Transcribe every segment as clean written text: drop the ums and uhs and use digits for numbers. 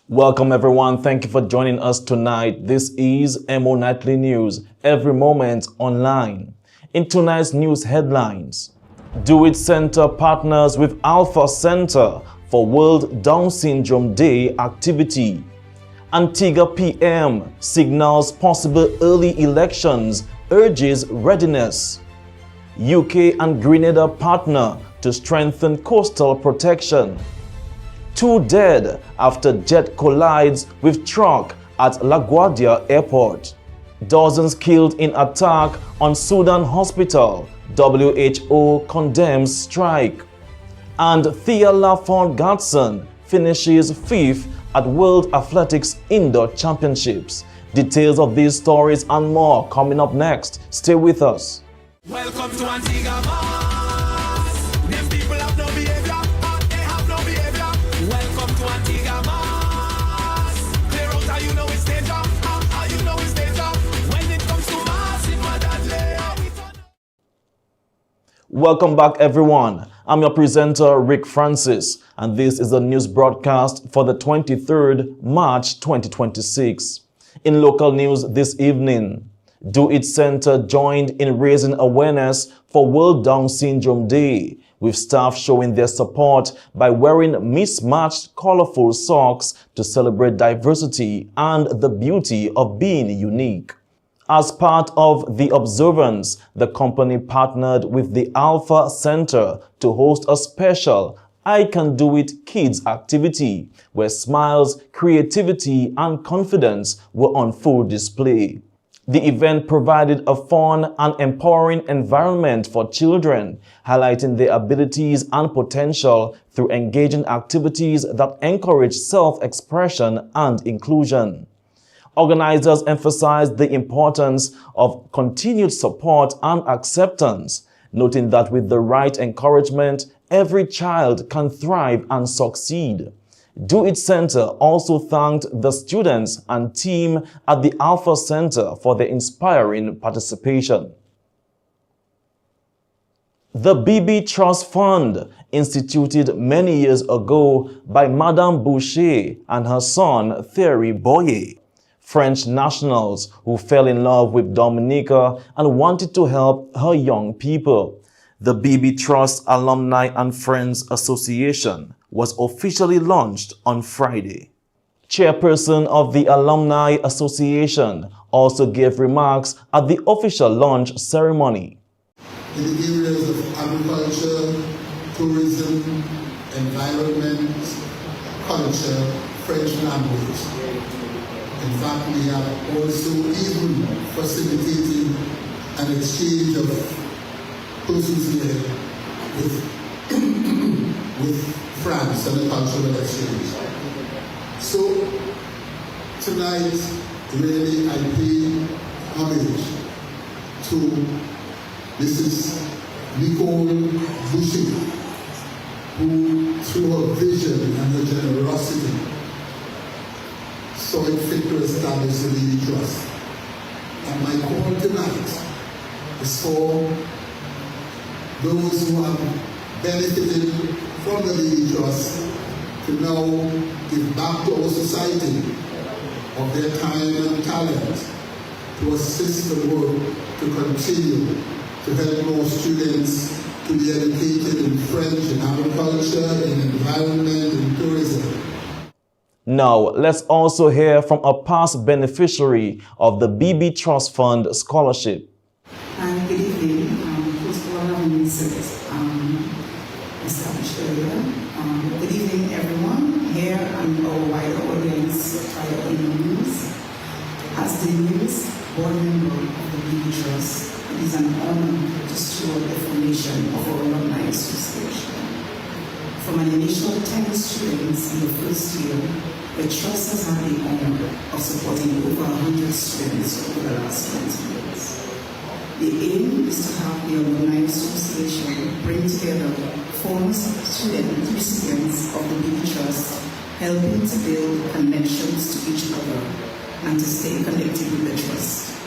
Welcome everyone, thank you for joining us tonight. This is Emo Nightly News, every moment online. In tonight's news headlines, Do It Center partners with Alpha Center for World Down Syndrome Day activity. Antigua PM signals possible early elections, urges readiness. UK and Grenada partner to strengthen coastal protection. 2 dead after jet collides with truck at LaGuardia Airport. Dozens killed in attack on Sudan hospital. WHO condemns strike. And Thea Lafont Gatson finishes 5th at World Athletics Indoor Championships. Details of these stories and more coming up next. Stay with us. Welcome to Antigua. Them people have no behavior. They have no behavior. Welcome to Antigua. Clear out how you know it's danger. How you know it's danger. When it comes to massive deadly. Welcome back everyone. I'm your presenter Rick Francis and this is the news broadcast for the 23rd March 2026. In local news this evening, Do It Center joined in raising awareness for World Down Syndrome Day, with staff showing their support by wearing mismatched colorful socks to celebrate diversity and the beauty of being unique. As part of the observance, the company partnered with the Alpha Center to host a special I Can Do It Kids activity, where smiles, creativity, and confidence were on full display. The event provided a fun and empowering environment for children, highlighting their abilities and potential through engaging activities that encourage self-expression and inclusion. Organizers emphasized the importance of continued support and acceptance, noting that with the right encouragement, every child can thrive and succeed. Do It Center also thanked the students and team at the Alpha Center for their inspiring participation. The BB Trust Fund, instituted many years ago by Madame Boucher and her son Thierry Boyer, French nationals who fell in love with Dominica and wanted to help her young people. The BB Trust Alumni and Friends Association was officially launched on Friday. Chairperson of the Alumni Association also gave remarks at the official launch ceremony. In the areas of agriculture, tourism, environment, culture, French language. In fact, we have also even facilitated an exchange of persons here with France and a cultural exchange. So tonight, really, I pay homage to Mrs. Nicole Boucher, who, through her vision and her generosity, saw it fit to establish the BB Trust. And my call tonight is for those who have benefited from the BB Trust to now give back to our society of their time and talent to assist the work to continue to help more students to be educated in French, in agriculture, in environment, in tourism. Now, let's also hear from a past beneficiary of the BB Trust Fund scholarship. And good evening. First of all, I have established earlier. Good evening, everyone here and our wider audience via EmoNews. As the newest board member of the BB Trust, It is an honor to steward the formation of our alumni association. From an initial 10 students in the first year, the Trust has had the honor of supporting over 100 students over the last 20 years. The aim is to have the Alumni Association bring together former student recipients of the BB Trust, helping to build connections to each other and to stay connected with the Trust.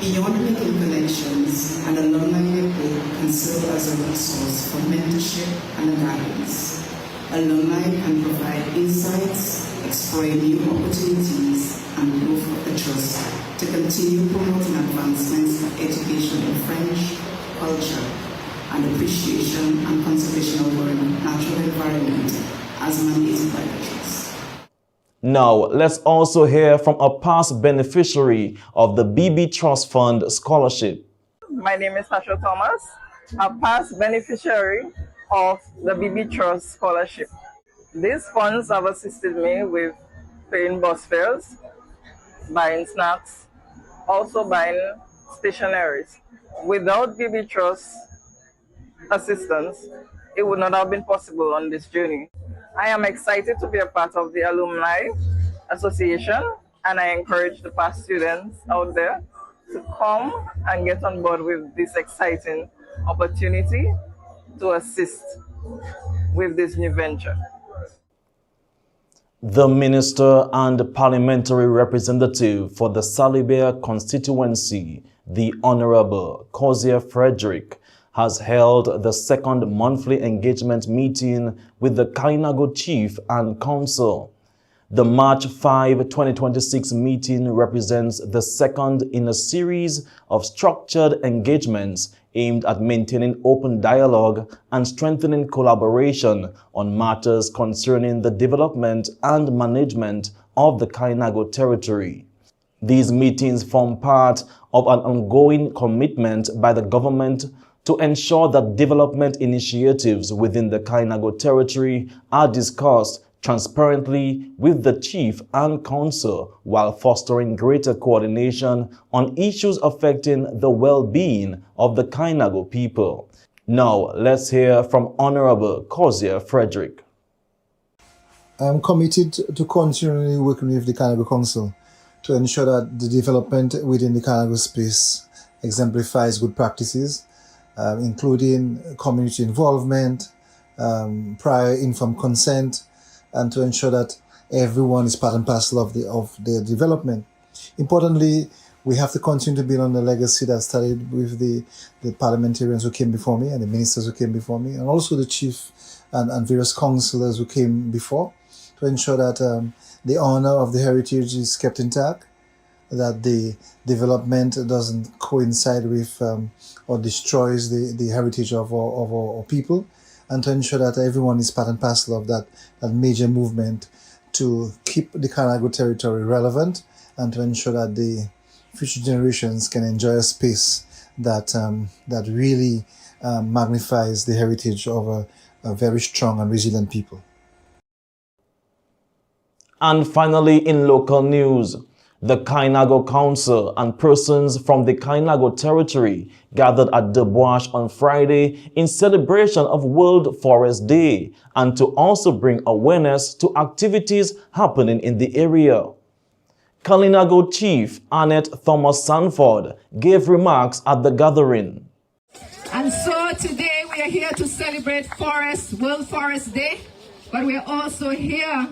Beyond making connections, an alumni network can serve as a resource for mentorship and guidance. Alumni can provide insights, explore new opportunities, and growth of the Trust to continue promoting advancements of education in French, culture, and appreciation and conservation of our natural environment as mandated by the Trust. Now, let's also hear from a past beneficiary of the BB Trust Fund Scholarship. My name is Tasha Thomas, a past beneficiary of the BB Trust Scholarship. These funds have assisted me with paying bus fares, buying snacks, also buying stationaries. Without BB Trust assistance, it would not have been possible on this journey. I am excited to be a part of the Alumni Association, and I encourage the past students out there to come and get on board with this exciting opportunity to assist with this new venture. The Minister and Parliamentary Representative for the Salibert constituency, the Honorable Kozia Frederick, has held the second monthly engagement meeting with the Kalinago Chief and Council. The March 5, 2026 meeting represents the second in a series of structured engagements aimed at maintaining open dialogue and strengthening collaboration on matters concerning the development and management of the Kalinago territory. These meetings form part of an ongoing commitment by the government to ensure that development initiatives within the Kalinago territory are discussed transparently with the Chief and Council while fostering greater coordination on issues affecting the well-being of the Kalinago people. Now, let's hear from Honorable Kozia Frederick. I am committed to continually working with the Kalinago Council to ensure that the development within the Kalinago space exemplifies good practices, including community involvement, prior informed consent, and to ensure that everyone is part and parcel of the development. Importantly, we have to continue to build on the legacy that started with the parliamentarians who came before me and the ministers who came before me, and also the chief and various councillors who came before, to ensure that the honor of the heritage is kept intact, that the development doesn't coincide with or destroys the heritage of our people, and to ensure that everyone is part and parcel of that major movement to keep the Kalinago territory relevant and to ensure that the future generations can enjoy a space that really magnifies the heritage of a very strong and resilient people. And finally, in local news, the Kalinago Council and persons from the Kalinago territory gathered at De Bois on Friday in celebration of World Forest Day and to also bring awareness to activities happening in the area. Kalinago Chief Annette Thomas Sanford gave remarks at the gathering. And so today we are here to celebrate World Forest Day, but we are also here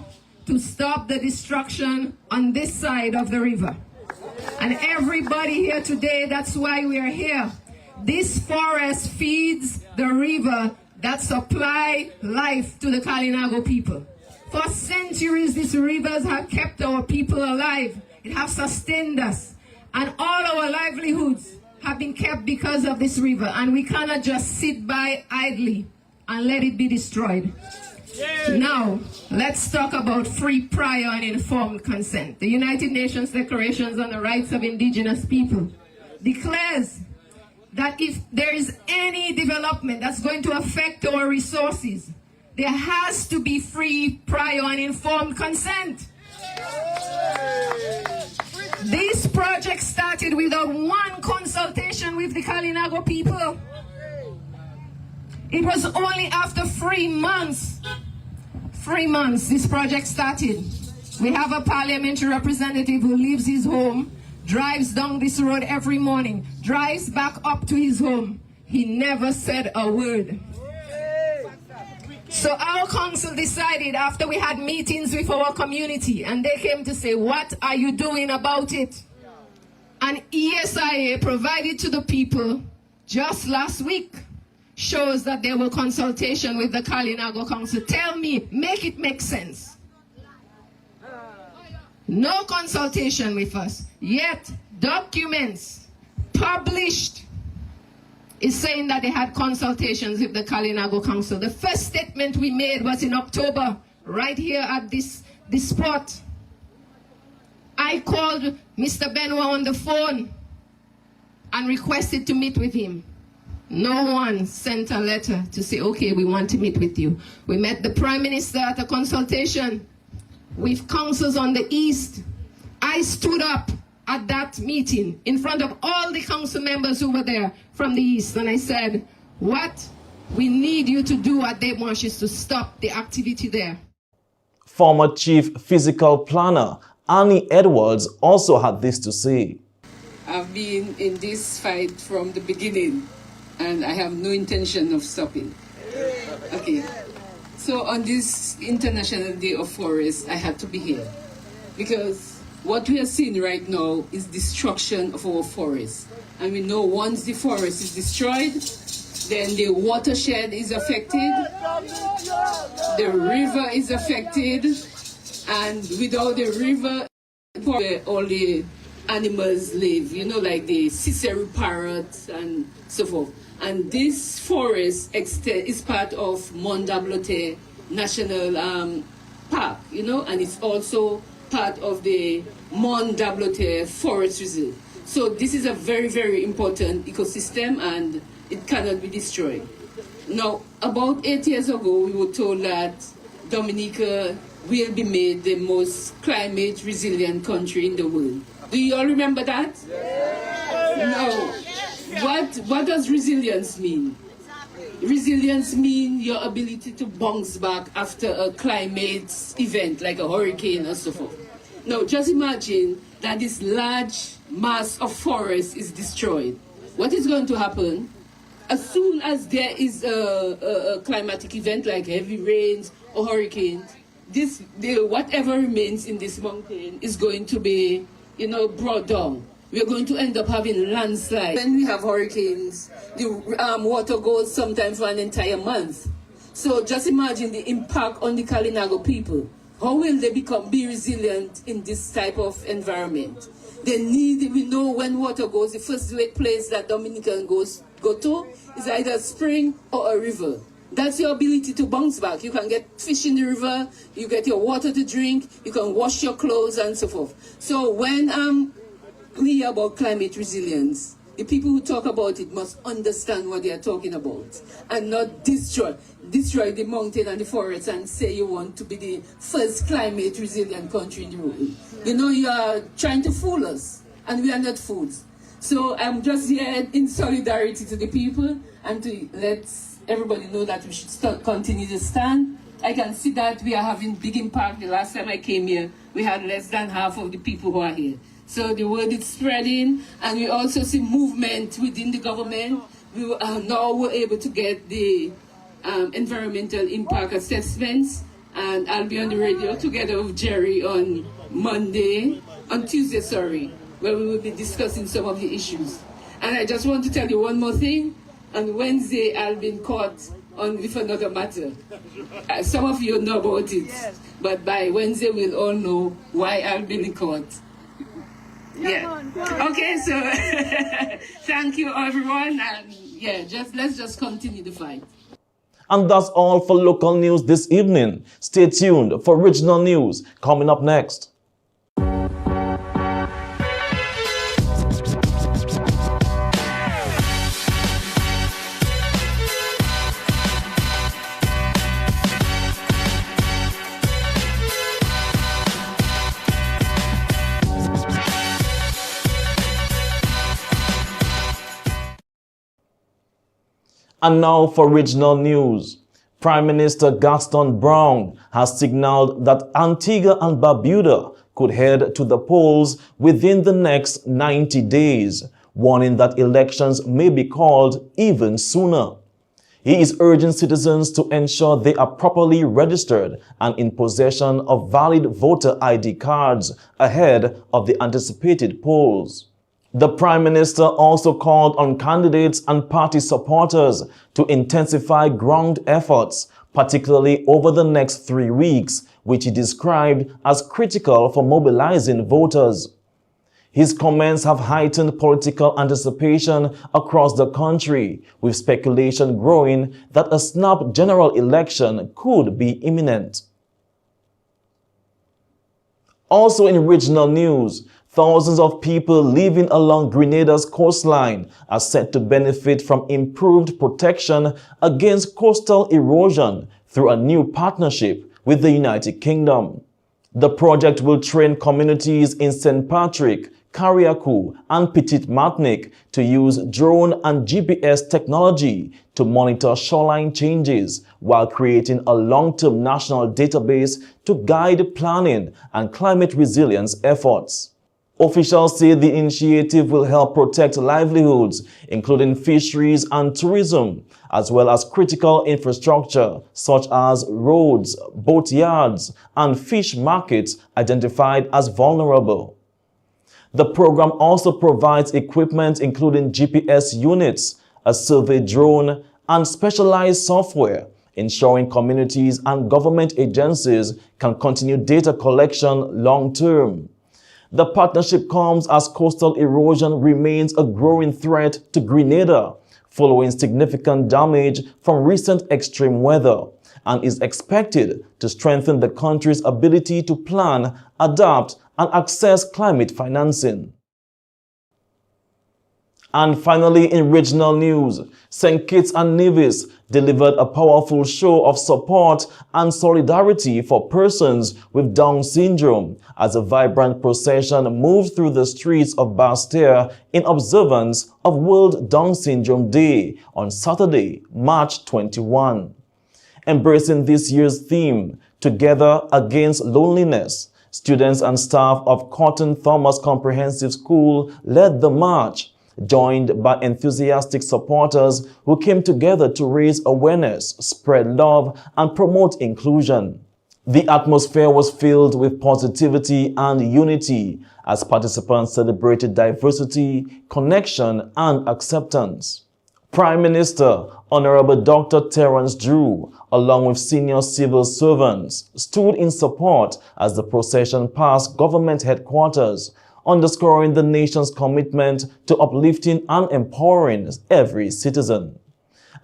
to stop the destruction on this side of the river. And everybody here today, that's why we are here. This forest feeds the river that supply life to the Kalinago people. For centuries, these rivers have kept our people alive. It has sustained us. And all our livelihoods have been kept because of this river. And we cannot just sit by idly and let it be destroyed. Now, let's talk about free, prior, and informed consent. The United Nations Declaration on the Rights of Indigenous People declares that if there is any development that's going to affect our resources, there has to be free, prior, and informed consent. This project started without one consultation with the Kalinago people. It was only after 3 months, this project started. We have a parliamentary representative who leaves his home, drives down this road every morning, drives back up to his home. He never said a word. So our council decided after we had meetings with our community, and they came to say, what are you doing about it? And ESIA provided to the people just last week shows that there were consultation with the Kalinago Council. Tell me, make it make sense. No consultation with us, yet documents published is saying that they had consultations with the Kalinago Council. The first statement we made was in October, right here at this spot. I called Mr. Benoit on the phone and requested to meet with him. No one sent a letter to say, okay, we want to meet with you. We met the Prime Minister at a consultation with councils on the East. I stood up at that meeting in front of all the council members who were there from the East, and I said, what we need you to do at Demarsh is to stop the activity there. Former Chief Physical Planner Annie Edwards also had this to say. I've been in this fight from the beginning, and I have no intention of stopping. Okay. So on this International Day of Forests, I had to be here because what we are seeing right now is destruction of our forests. And we know once the forest is destroyed, then the watershed is affected, the river is affected, and without the river, where all the animals live, you know, like the Cicero parrots and so forth. And this forest is part of Mondablote National Park, you know, and it's also part of the Mondablote Forest Reserve. So this is a very, very important ecosystem and it cannot be destroyed. Now, about 8 years ago, we were told that Dominica will be made the most climate resilient country in the world. Do you all remember that? No. What does resilience mean? Resilience means your ability to bounce back after a climate event like a hurricane or so forth. Now, just imagine that this large mass of forest is destroyed. What is going to happen? As soon as there is a climatic event like heavy rains or hurricanes, whatever remains in this mountain is going to be, you know, brought down. We're going to end up having landslides. When we have hurricanes, the water goes sometimes for an entire month. So just imagine the impact on the Kalinago people. How will they be resilient in this type of environment? We know when water goes, the first place that Dominican go to is either a spring or a river. That's your ability to bounce back. You can get fish in the river, you get your water to drink, you can wash your clothes and so forth. So when we hear about climate resilience, the people who talk about it must understand what they are talking about and not destroy the mountain and the forest and say you want to be the first climate resilient country in the world. You know, you are trying to fool us and we are not fools. So I'm just here in solidarity to the people and to let everybody know that we should continue to stand. I can see that we are having big impact. The last time I came here, we had less than half of the people who are here. So the word is spreading, and we also see movement within the government. We now were able to get the environmental impact assessments, and I'll be on the radio together with Jerry on Tuesday, where we will be discussing some of the issues. And I just want to tell you one more thing. On Wednesday, I'll be caught with another matter. Some of you know about it, but by Wednesday, we'll all know why I'll be in court. Yeah. Okay, so thank you, everyone, and let's just continue the fight. And that's all for local news this evening. Stay tuned for regional news coming up next. And now for regional news. Prime Minister Gaston Brown has signaled that Antigua and Barbuda could head to the polls within the next 90 days, warning that elections may be called even sooner. He is urging citizens to ensure they are properly registered and in possession of valid voter ID cards ahead of the anticipated polls. The Prime Minister also called on candidates and party supporters to intensify ground efforts, particularly over the next 3 weeks, which he described as critical for mobilizing voters. His comments have heightened political anticipation across the country, with speculation growing that a snap general election could be imminent. Also in regional news, thousands of people living along Grenada's coastline are set to benefit from improved protection against coastal erosion through a new partnership with the United Kingdom. The project will train communities in St. Patrick, Carriacou, and Petit Martinique to use drone and GPS technology to monitor shoreline changes while creating a long-term national database to guide planning and climate resilience efforts. Officials say the initiative will help protect livelihoods, including fisheries and tourism, as well as critical infrastructure such as roads, boatyards, and fish markets identified as vulnerable. The program also provides equipment including GPS units, a survey drone, and specialized software, ensuring communities and government agencies can continue data collection long-term. The partnership comes as coastal erosion remains a growing threat to Grenada, following significant damage from recent extreme weather, and is expected to strengthen the country's ability to plan, adapt, and access climate financing. And finally, in regional news, St. Kitts and Nevis delivered a powerful show of support and solidarity for persons with Down syndrome as a vibrant procession moved through the streets of Basseterre in observance of World Down Syndrome Day on Saturday, March 21. Embracing this year's theme, Together Against Loneliness, students and staff of Cotton Thomas Comprehensive School led the march, joined by enthusiastic supporters who came together to raise awareness, spread love, and promote inclusion. The atmosphere was filled with positivity and unity as participants celebrated diversity, connection, and acceptance. Prime Minister Honorable Dr. Terence Drew, along with senior civil servants, stood in support as the procession passed government headquarters, underscoring the nation's commitment to uplifting and empowering every citizen.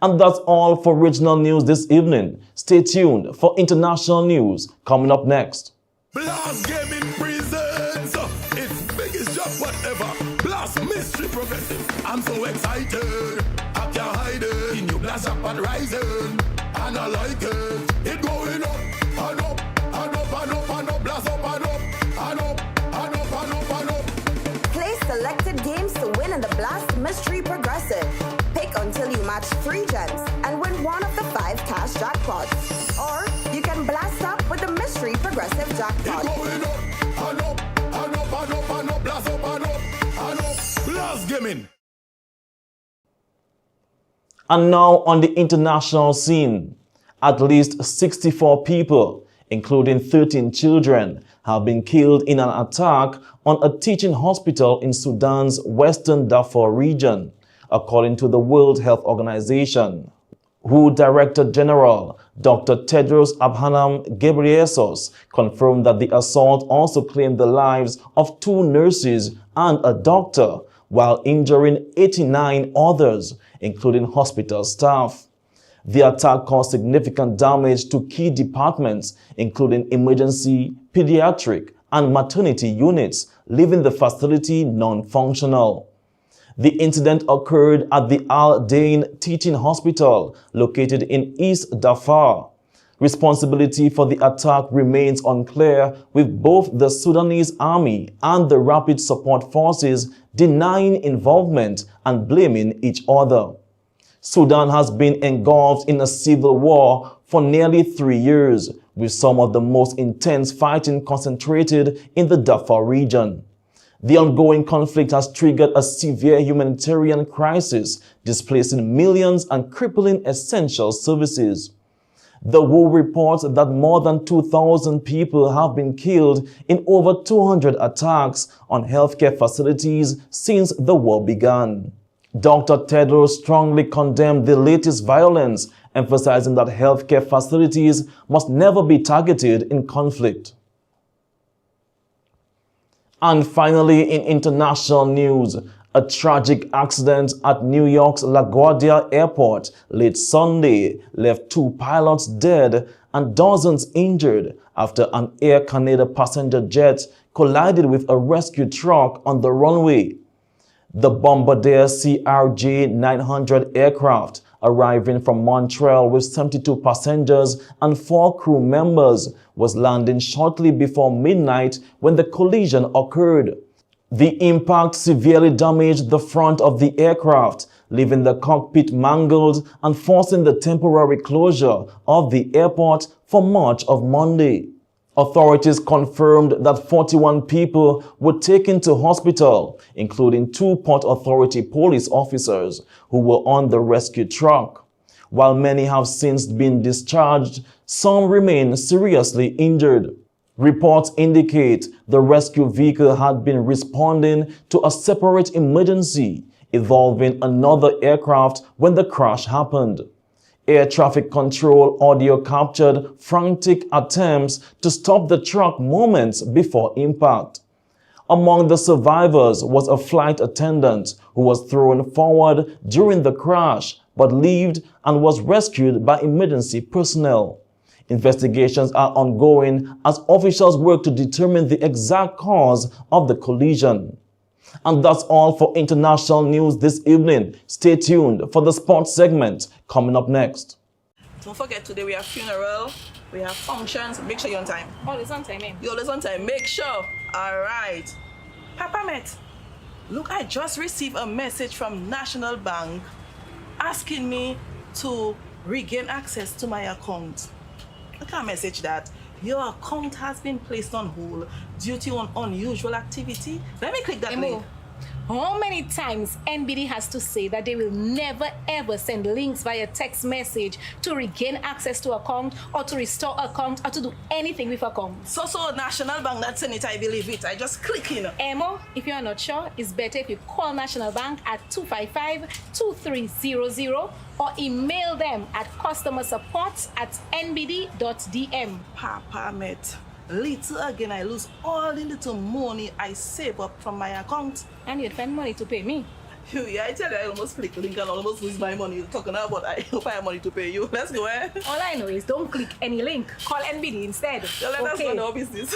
And that's all for regional news this evening. Stay tuned for international news coming up next. Blast Gaming presents its biggest job whatever. Blast Mystery Progressive. I'm so excited. I can't hide it. In you blast up and rising. And I like it. It going up and up and up and up and up. Blast up and up and up and up and up and up. Play selected games to win in the Blast Mystery Progressive. Pick until you match 3 gems and win one of the 5 cash jackpots. Or you can blast up with the Mystery Progressive jackpot. It going up and up and up and up and up. Blast up and up and up. Blast Gaming. And now on the international scene, at least 64 people, including 13 children, have been killed in an attack on a teaching hospital in Sudan's Western Darfur region, according to the World Health Organization, WHO Director General Dr. Tedros Adhanom Ghebreyesus confirmed that the assault also claimed the lives of 2 nurses and a doctor, while injuring 89 others, including hospital staff. The attack caused significant damage to key departments, including emergency, pediatric, and maternity units, leaving the facility non-functional. The incident occurred at the Al Dain Teaching Hospital, located in East Darfur. Responsibility for the attack remains unclear, with both the Sudanese army and the Rapid Support Forces denying involvement and blaming each other. Sudan has been engulfed in a civil war for nearly 3 years, with some of the most intense fighting concentrated in the Darfur region. The ongoing conflict has triggered a severe humanitarian crisis, displacing millions and crippling essential services. The WHO reports that more than 2,000 people have been killed in over 200 attacks on healthcare facilities since the war began. Dr. Tedros strongly condemned the latest violence, emphasizing that healthcare facilities must never be targeted in conflict. And finally, in international news, a tragic accident at New York's LaGuardia Airport late Sunday left 2 pilots dead and dozens injured after an Air Canada passenger jet collided with a rescue truck on the runway. The Bombardier CRJ-900 aircraft, arriving from Montreal with 72 passengers and 4 crew members, was landing shortly before midnight when the collision occurred. The impact severely damaged the front of the aircraft, leaving the cockpit mangled and forcing the temporary closure of the airport for much of Monday. Authorities confirmed that 41 people were taken to hospital, including 2 Port Authority police officers who were on the rescue truck. While many have since been discharged, some remain seriously injured. Reports indicate the rescue vehicle had been responding to a separate emergency involving another aircraft when the crash happened. Air traffic control audio captured frantic attempts to stop the truck moments before impact. Among the survivors was a flight attendant who was thrown forward during the crash but lived and was rescued by emergency personnel. Investigations are ongoing as officials work to determine the exact cause of the collision. And that's all for international news this evening. Stay tuned for the sports segment coming up next. Don't forget, today we have funeral, we have functions. Make sure you're on time. Always on time, eh? You're always on time. Make sure. All right. Papa Met, look, I just received a message from National Bank asking me to regain access to my account. Look at message that your account has been placed on hold due to an unusual activity. Let me click that link. How many times NBD has to say that they will never ever send links via text message to regain access to account or to restore account or to do anything with account? So National Bank, that's in it, I believe it. I just click in. Emo, if you are not sure, it's better if you call National Bank at 255-2300 or email them at customersupport@nbd.dm. Papa Met, later again I lose all the little money I save up from my account. And you'd find money to pay me. Yeah, I tell you, I almost click the link and almost lose my money. You're talking about I hope I have money to pay you. Let's go, eh? All I know is don't click any link. Call NBD instead. So let us know our business.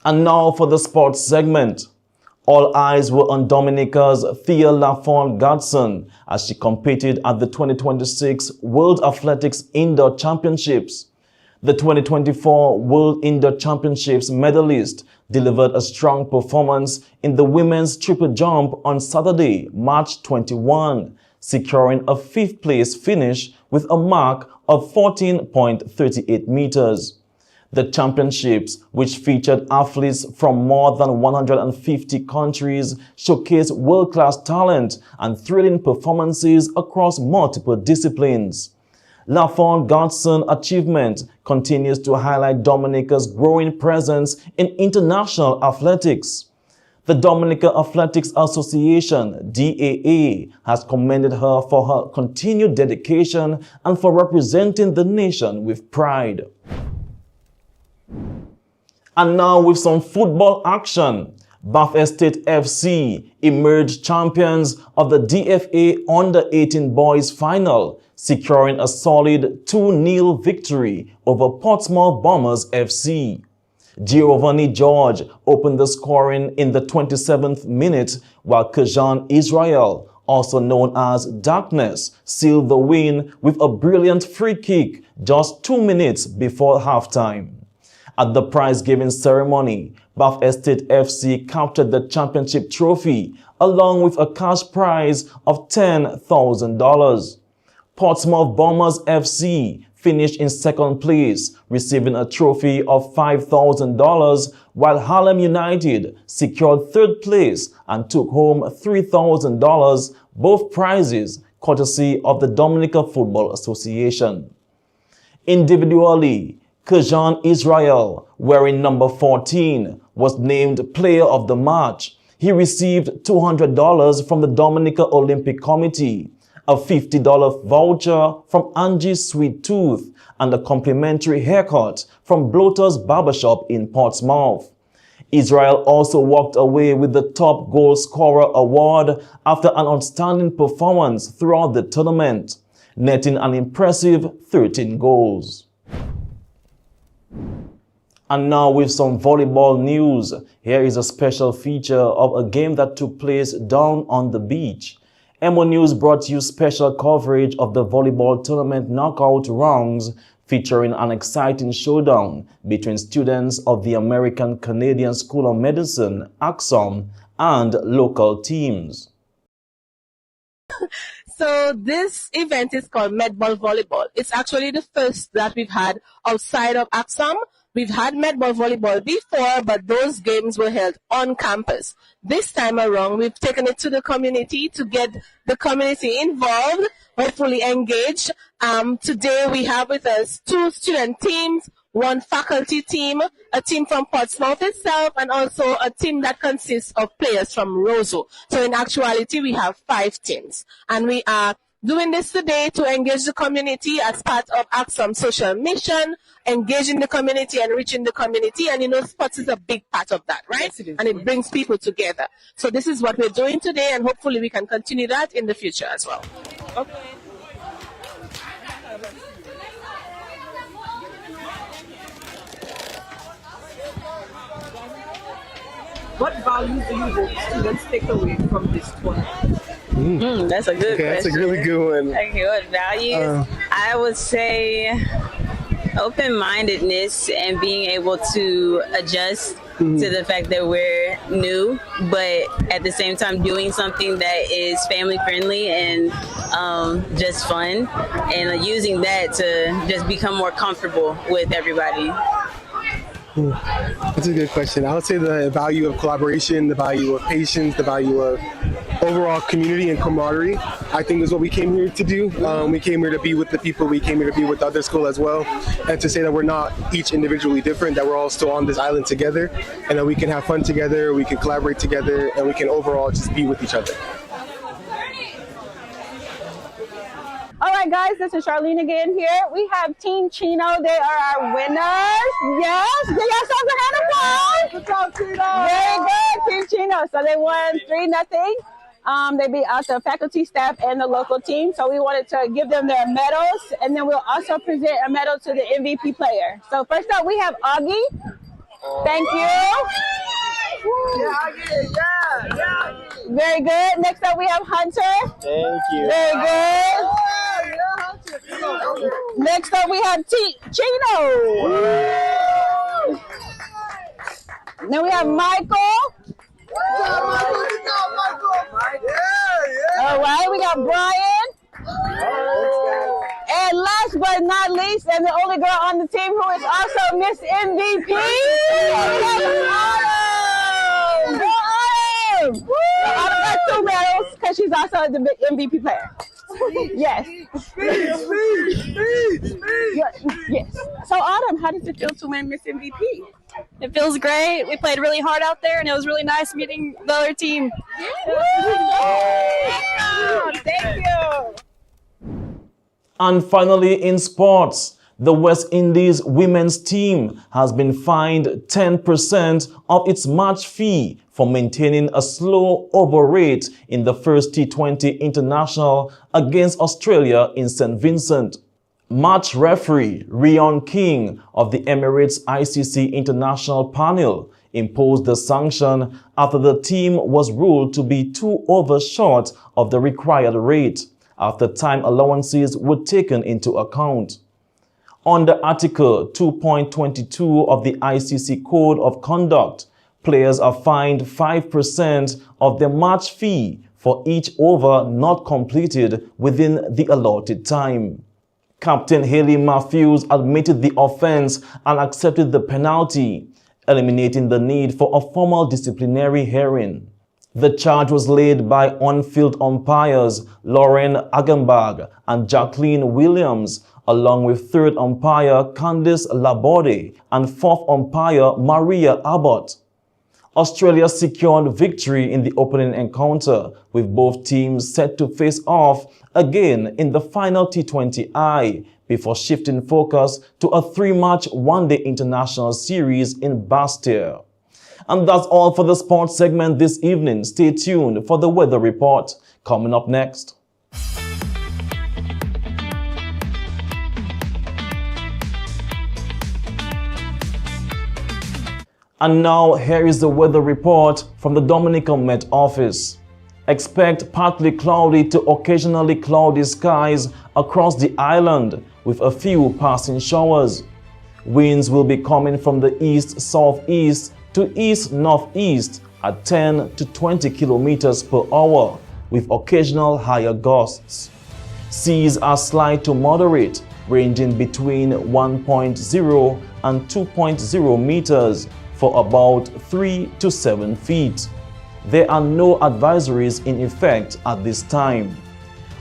And now for the sports segment. All eyes were on Dominica's Thea Lafont Godson as she competed at the 2026 World Athletics Indoor Championships. The 2024 World Indoor Championships medalist delivered a strong performance in the women's triple jump on Saturday, March 21, securing a 5th place finish with a mark of 14.38 meters. The championships, which featured athletes from more than 150 countries, showcased world-class talent and thrilling performances across multiple disciplines. Lafont Godson's achievement continues to highlight Dominica's growing presence in international athletics. The Dominica Athletics Association, DAA, has commended her for her continued dedication and for representing the nation with pride. And now with some football action. Bath Estate FC emerged champions of the DFA Under-18 Boys Final, securing a solid 2-0 victory over Portsmouth Bombers FC. Giovanni George opened the scoring in the 27th minute, while Kajan Israel, also known as Darkness, sealed the win with a brilliant free kick just 2 minutes before halftime. At the prize-giving ceremony, Bath Estate FC captured the championship trophy along with a cash prize of $10,000. Portsmouth Bombers FC finished in second place, receiving a trophy of $5,000, while Harlem United secured third place and took home $3,000, both prizes courtesy of the Dominica Football Association. Individually, Kajan Israel, wearing number 14, was named Player of the Match. He received $200 from the Dominica Olympic Committee, a $50 voucher from Angie's Sweet Tooth, and a complimentary haircut from Bloater's Barbershop in Portsmouth. Israel also walked away with the Top Goal Scorer award after an outstanding performance throughout the tournament, netting an impressive 13 goals. And now with some volleyball news, here is a special feature of a game that took place down on the beach. EmoNews brought you special coverage of the volleyball tournament knockout rounds, featuring an exciting showdown between students of the American Canadian School of Medicine, AXOM, and local teams. So this event is called Medball Volleyball. It's actually the first that we've had outside of AXOM. We've had Medball Volleyball before, but those games were held on campus. This time around, we've taken it to the community to get the community involved, hopefully engaged. Today we have with us 2 student teams, 1 faculty team, a team from Portsmouth itself, and also a team that consists of players from Roseau. So in actuality, we have 5 teams. And we are doing this today to engage the community as part of AXOM's social mission, engaging the community and reaching the community. And sports is a big part of that, right? Yes, it is. And it brings people together. So this is what we're doing today, and hopefully we can continue that in the future as well. Okay. What values do you hope students take away from this tournament? That's a good question. That's a really good one. Okay, what values? I would say open-mindedness and being able to adjust to the fact that we're new, but at the same time doing something that is family-friendly and just fun, and using that to just become more comfortable with everybody. That's a good question. I would say the value of collaboration, the value of patience, the value of overall community and camaraderie, I think is what we came here to do. We came here to be with the people, we came here to be with the other school as well, and to say that we're not each individually different, that we're all still on this island together, and that we can have fun together, we can collaborate together, and we can overall just be with each other. All right, guys, this is Charlene again here. We have Team Chino. They are our winners. Yes, give yourselves a hand of applause. Good job, Chino. Very good, Team Chino. So they won 3-0. They beat out the faculty, staff, and the local team. So we wanted to give them their medals, and then we'll also present a medal to the MVP player. So first up, we have Augie. Thank you. Yeah. Very good. Next up, we have Hunter. Thank you. Very good. Next up, we have Chino. Then we have Michael. All right, we got Brian. And last but not least, and the only girl on the team who is also Miss MVP, Autumn. Autumn got 2 medals because she's also the MVP player. Yes. Yes. So Autumn, how does it feel to win Miss MVP? It feels great. We played really hard out there, and it was really nice meeting the other team. Thank you. And finally, in sports, The West Indies women's team has been fined 10% of its match fee for maintaining a slow over rate in the first T20 international against Australia in St. Vincent. Match referee Rion King of the Emirates ICC International Panel imposed the sanction after the team was ruled to be 2 overs short of the required rate, after time allowances were taken into account. Under Article 2.22 of the ICC Code of Conduct, players are fined 5% of their match fee for each over not completed within the allotted time. Captain Haley Matthews admitted the offense and accepted the penalty, eliminating the need for a formal disciplinary hearing. The charge was laid by on-field umpires Lauren Agenbach and Jacqueline Williams, along with third umpire Candice Laborde and fourth umpire Maria Abbott. Australia secured victory in the opening encounter, with both teams set to face off again in the final T20I before shifting focus to a 3-match one-day international series in Bastia. And that's all for the sports segment this evening. Stay tuned for the weather report coming up next. And now, here is the weather report from the Dominican Met Office. Expect partly cloudy to occasionally cloudy skies across the island with a few passing showers. Winds will be coming from the east-southeast to east-northeast at 10 to 20 kilometers per hour with occasional higher gusts. Seas are slight to moderate, ranging between 1.0 and 2.0 meters for about 3 to 7 feet. There are no advisories in effect at this time.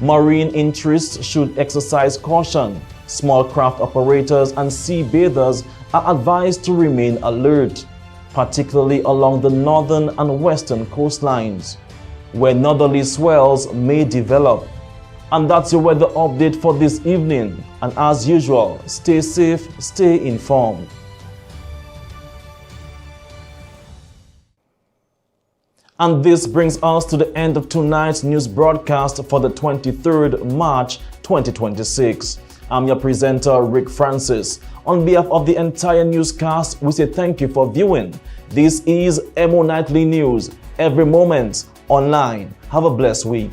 Marine interests should exercise caution. Small craft operators and sea bathers are advised to remain alert, particularly along the northern and western coastlines, where northerly swells may develop. And that's your weather update for this evening. And as usual, stay safe, stay informed. And this brings us to the end of tonight's news broadcast for the 23rd March 2026. I'm your presenter, Rick Francis. On behalf of the entire newscast, we say thank you for viewing. This is Emo Nightly News, every moment online. Have a blessed week.